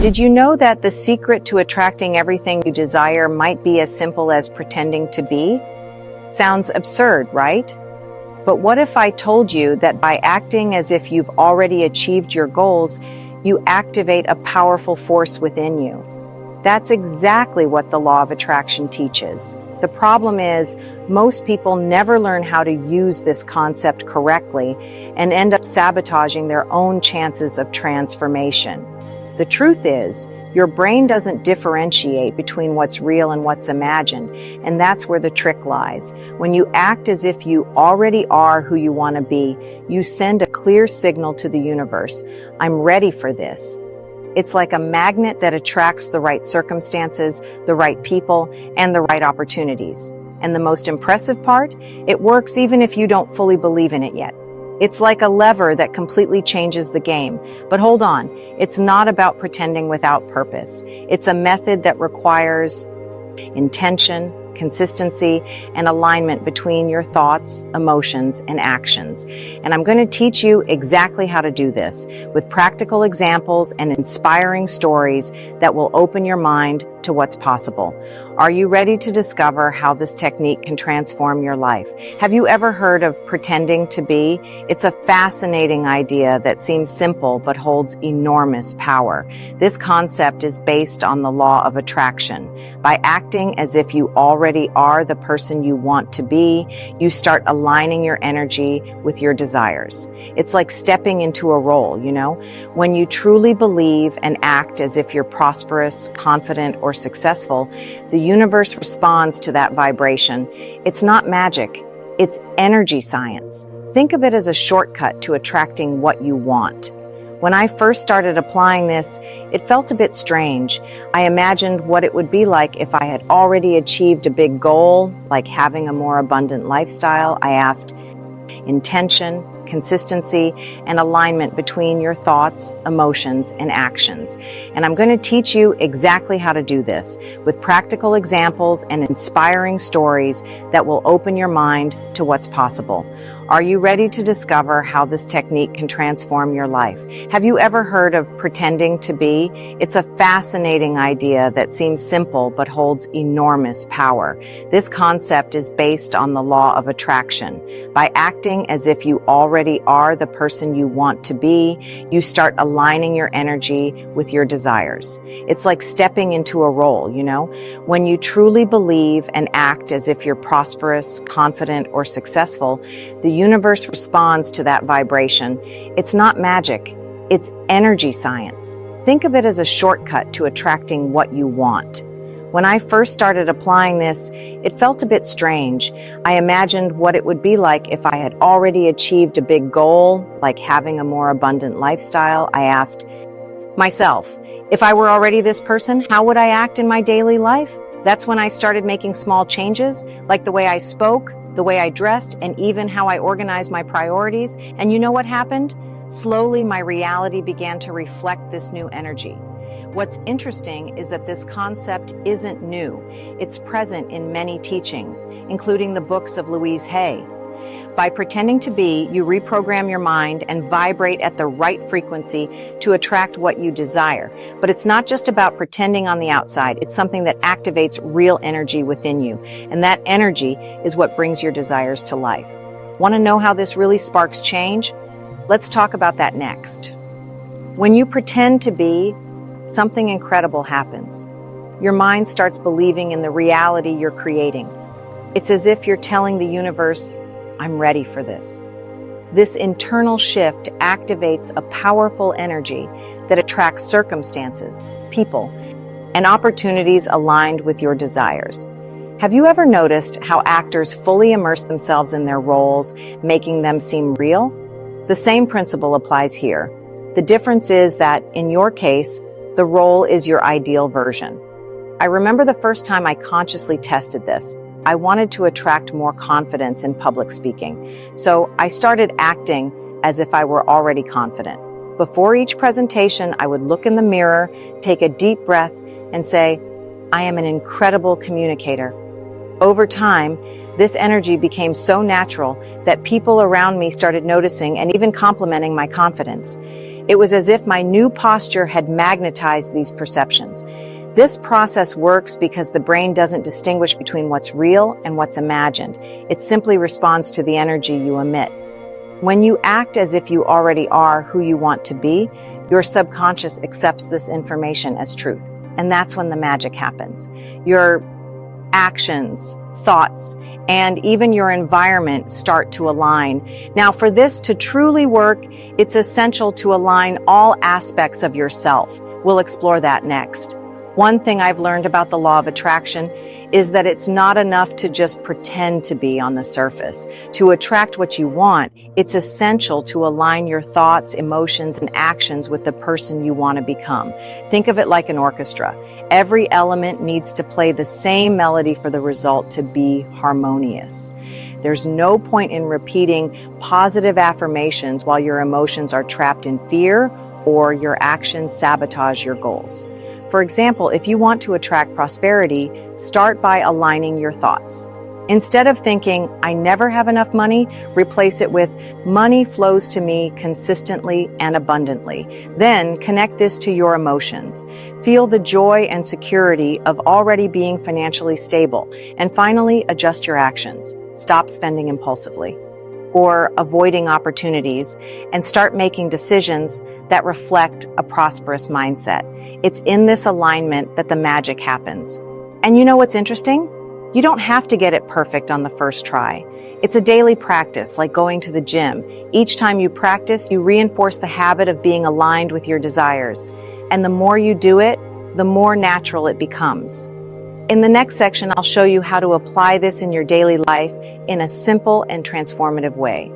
Did you know that the secret to attracting everything you desire might be as simple as pretending to be? Sounds absurd, right? But what if I told you that by acting as if you've already achieved your goals, you activate a powerful force within you? That's exactly what the law of attraction teaches. The problem is, most people never learn how to use this concept correctly and end up sabotaging their own chances of transformation. The truth is, your brain doesn't differentiate between what's real and what's imagined, and that's where the trick lies. When you act as if you already are who you want to be, you send a clear signal to the universe. I'm ready for this. It's like a magnet that attracts the right circumstances, the right people, and the right opportunities. And the most impressive part? It works even if you don't fully believe in it yet. It's like a lever that completely changes the game. But hold on, it's not about pretending without purpose. It's a method that requires intention, consistency, and alignment between your thoughts, emotions, and actions. And I'm going to teach you exactly how to do this with practical examples and inspiring stories that will open your mind to what's possible. Are you ready to discover how this technique can transform your life? Have you ever heard of pretending to be? It's a fascinating idea that seems simple but holds enormous power. This concept is based on the law of attraction. By acting as if you already are the person you want to be, you start aligning your energy with your desires. It's like stepping into a role, When you truly believe and act as if you're prosperous, confident, or successful, the universe responds to that vibration. It's not magic, it's energy science. Think of it as a shortcut to attracting what you want. When I first started applying this, it felt a bit strange. I imagined what it would be like if I had already achieved a big goal, like having a more abundant lifestyle. I asked intention, consistency, and alignment between your thoughts, emotions, and actions. And I'm going to teach you exactly how to do this with practical examples and inspiring stories that will open your mind to what's possible. Are you ready to discover how this technique can transform your life? Have you ever heard of pretending to be? It's a fascinating idea that seems simple but holds enormous power. This concept is based on the law of attraction. By acting as if you already are the person you want to be, you start aligning your energy with your desires. It's like stepping into a role, When you truly believe and act as if you're prosperous, confident, or successful, the universe responds to that vibration. It's not magic, it's energy science. Think of it as a shortcut to attracting what you want. When I first started applying this, it felt a bit strange. I imagined what it would be like if I had already achieved a big goal, like having a more abundant lifestyle. I asked myself, if I were already this person, how would I act in my daily life? That's when I started making small changes, like the way I spoke, the way I dressed, and even how I organized my priorities. And you know what happened? Slowly, my reality began to reflect this new energy. What's interesting is that this concept isn't new. It's present in many teachings, including the books of Louise Hay. By pretending to be, you reprogram your mind and vibrate at the right frequency to attract what you desire. But it's not just about pretending on the outside. It's something that activates real energy within you. And that energy is what brings your desires to life. Want to know how this really sparks change? Let's talk about that next. When you pretend to be, something incredible happens. Your mind starts believing in the reality you're creating. It's as if you're telling the universe, I'm ready for this. This internal shift activates a powerful energy that attracts circumstances, people, and opportunities aligned with your desires. Have you ever noticed how actors fully immerse themselves in their roles, making them seem real? The same principle applies here. The difference is that, in your case, the role is your ideal version. I remember the first time I consciously tested this. I wanted to attract more confidence in public speaking, so I started acting as if I were already confident. Before each presentation, I would look in the mirror, take a deep breath, and say, I am an incredible communicator. Over time, this energy became so natural that people around me started noticing and even complimenting my confidence. It was as if my new posture had magnetized these perceptions. This process works because the brain doesn't distinguish between what's real and what's imagined. It simply responds to the energy you emit. When you act as if you already are who you want to be, your subconscious accepts this information as truth. And that's when the magic happens. Your actions, thoughts, and even your environment start to align. Now, for this to truly work, it's essential to align all aspects of yourself. We'll explore that next. One thing I've learned about the law of attraction is that it's not enough to just pretend to be on the surface. To attract what you want, it's essential to align your thoughts, emotions, and actions with the person you want to become. Think of it like an orchestra. Every element needs to play the same melody for the result to be harmonious. There's no point in repeating positive affirmations while your emotions are trapped in fear or your actions sabotage your goals. For example, if you want to attract prosperity, start by aligning your thoughts. Instead of thinking, I never have enough money, replace it with, money flows to me consistently and abundantly. Then connect this to your emotions. Feel the joy and security of already being financially stable. And finally, adjust your actions. Stop spending impulsively or avoiding opportunities and start making decisions that reflect a prosperous mindset. It's in this alignment that the magic happens. And you know what's interesting? You don't have to get it perfect on the first try. It's a daily practice, like going to the gym. Each time you practice, you reinforce the habit of being aligned with your desires. And the more you do it, the more natural it becomes. In the next section, I'll show you how to apply this in your daily life in a simple and transformative way.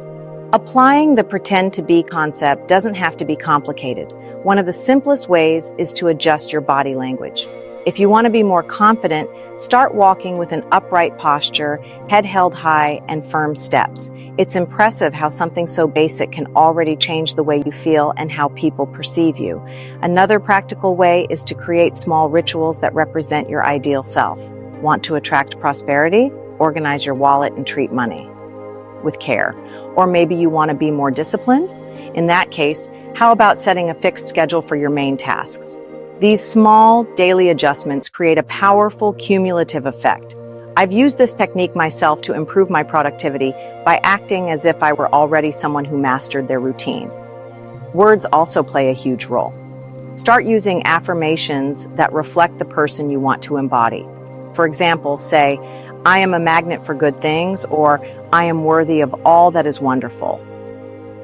Applying the pretend to be concept doesn't have to be complicated. One of the simplest ways is to adjust your body language. If you want to be more confident, start walking with an upright posture, head held high, and firm steps. It's impressive how something so basic can already change the way you feel and how people perceive you. Another practical way is to create small rituals that represent your ideal self. Want to attract prosperity? Organize your wallet and treat money with care. Or maybe you want to be more disciplined? In that case, how about setting a fixed schedule for your main tasks? These small daily adjustments create a powerful cumulative effect. I've used this technique myself to improve my productivity by acting as if I were already someone who mastered their routine. Words also play a huge role. Start using affirmations that reflect the person you want to embody. For example, say, I am a magnet for good things, or I am worthy of all that is wonderful.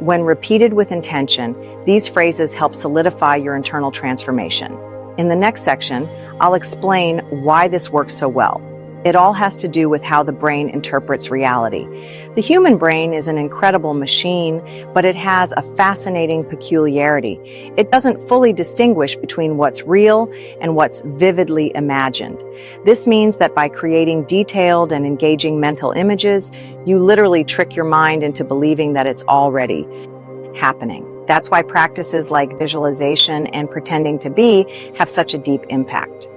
When repeated with intention, these phrases help solidify your internal transformation. In the next section, I'll explain why this works so well. It all has to do with how the brain interprets reality. The human brain is an incredible machine, but it has a fascinating peculiarity. It doesn't fully distinguish between what's real and what's vividly imagined. This means that by creating detailed and engaging mental images, you literally trick your mind into believing that it's already happening. That's why practices like visualization and pretending to be have such a deep impact.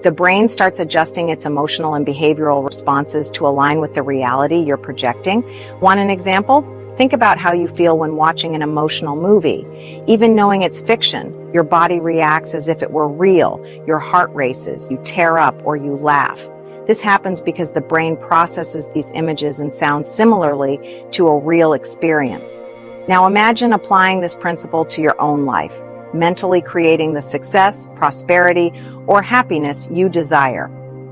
The brain starts adjusting its emotional and behavioral responses to align with the reality you're projecting. Want an example? Think about how you feel when watching an emotional movie. Even knowing it's fiction, your body reacts as if it were real. Your heart races, you tear up, or you laugh. This happens because the brain processes these images and sounds similarly to a real experience. Now imagine applying this principle to your own life, mentally creating the success, prosperity, or happiness you desire.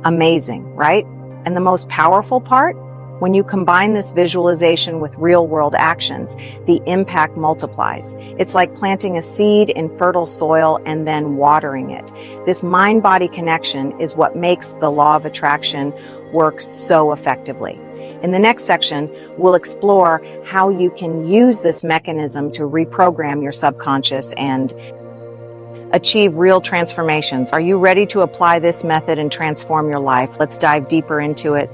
Amazing, right? And the most powerful part? When you combine this visualization with real-world actions, the impact multiplies. It's like planting a seed in fertile soil and then watering it. This mind-body connection is what makes the law of attraction work so effectively. In the next section, we'll explore how you can use this mechanism to reprogram your subconscious and achieve real transformations. Are you ready to apply this method and transform your life? Let's dive deeper into it.